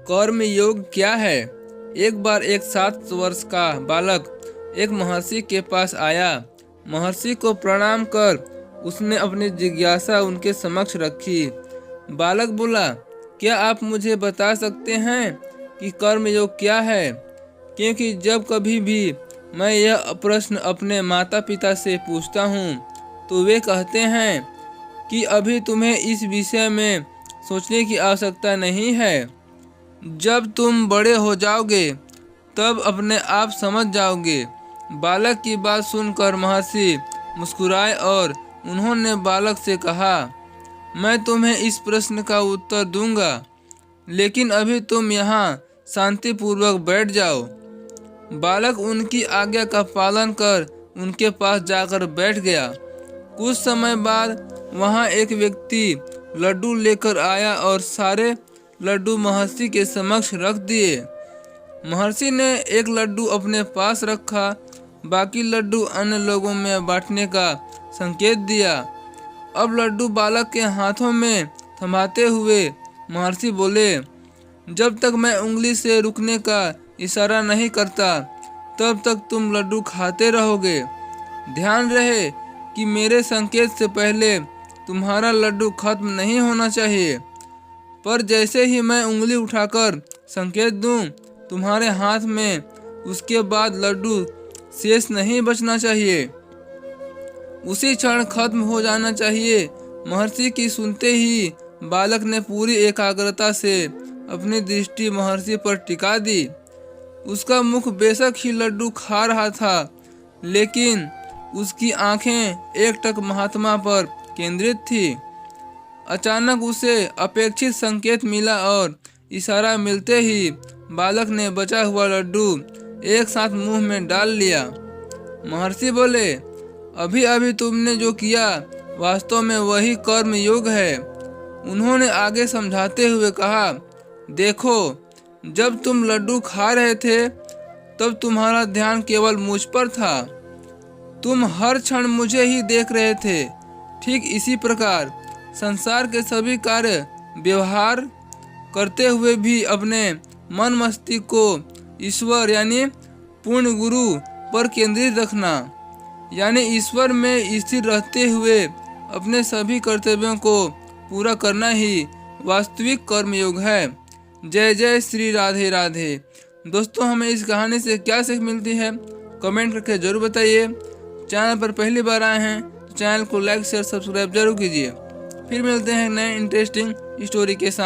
कर्म योग क्या है। एक बार एक 7 वर्ष का बालक एक महर्षि के पास आया। महर्षि को प्रणाम कर उसने अपनी जिज्ञासा उनके समक्ष रखी। बालक बोला, क्या आप मुझे बता सकते हैं कि कर्म योग क्या है? क्योंकि जब कभी भी मैं यह प्रश्न अपने माता पिता से पूछता हूँ तो वे कहते हैं कि अभी तुम्हें इस विषय में सोचने की आवश्यकता नहीं है। जब तुम बड़े हो जाओगे तब अपने आप समझ जाओगे। बालक की बात सुनकर महर्षि मुस्कुराए और उन्होंने बालक से कहा, मैं तुम्हें इस प्रश्न का उत्तर दूंगा, लेकिन अभी तुम यहाँ शांतिपूर्वक बैठ जाओ। बालक उनकी आज्ञा का पालन कर उनके पास जाकर बैठ गया। कुछ समय बाद वहाँ एक व्यक्ति लड्डू लेकर आया और सारे लड्डू महर्षि के समक्ष रख दिए। महर्षि ने एक लड्डू अपने पास रखा, बाकी लड्डू अन्य लोगों में बांटने का संकेत दिया। अब लड्डू बालक के हाथों में थमाते हुए महर्षि बोले, जब तक मैं उंगली से रुकने का इशारा नहीं करता तब तक तुम लड्डू खाते रहोगे। ध्यान रहे कि मेरे संकेत से पहले तुम्हारा लड्डू खत्म नहीं होना चाहिए, पर जैसे ही मैं उंगली उठाकर संकेत दूं तुम्हारे हाथ में, उसके बाद लड्डू शेष नहीं बचना चाहिए, उसी क्षण खत्म हो जाना चाहिए। महर्षि की सुनते ही बालक ने पूरी एकाग्रता से अपनी दृष्टि महर्षि पर टिका दी। उसका मुख बेशक ही लड्डू खा रहा था, लेकिन उसकी आंखें एकटक महात्मा पर केंद्रित थी। अचानक उसे अपेक्षित संकेत मिला और इशारा मिलते ही बालक ने बचा हुआ लड्डू एक साथ मुंह में डाल लिया। महर्षि बोले, अभी अभी तुमने जो किया वास्तव में वही कर्म योग है। उन्होंने आगे समझाते हुए कहा, देखो, जब तुम लड्डू खा रहे थे तब तुम्हारा ध्यान केवल मुझ पर था। तुम हर क्षण मुझे ही देख रहे थे। ठीक इसी प्रकार संसार के सभी कार्य व्यवहार करते हुए भी अपने मन मस्तिष्क को ईश्वर यानी पूर्ण गुरु पर केंद्रित रखना, यानी ईश्वर में स्थिर रहते हुए अपने सभी कर्तव्यों को पूरा करना ही वास्तविक कर्मयोग है। जय जय श्री राधे राधे। दोस्तों, हमें इस कहानी से क्या सीख मिलती है कमेंट करके जरूर बताइए। चैनल पर पहली बार आए हैं तो चैनल को लाइक शेयर सब्सक्राइब जरूर कीजिए। फिर मिलते हैं नए इंटरेस्टिंग स्टोरी के साथ।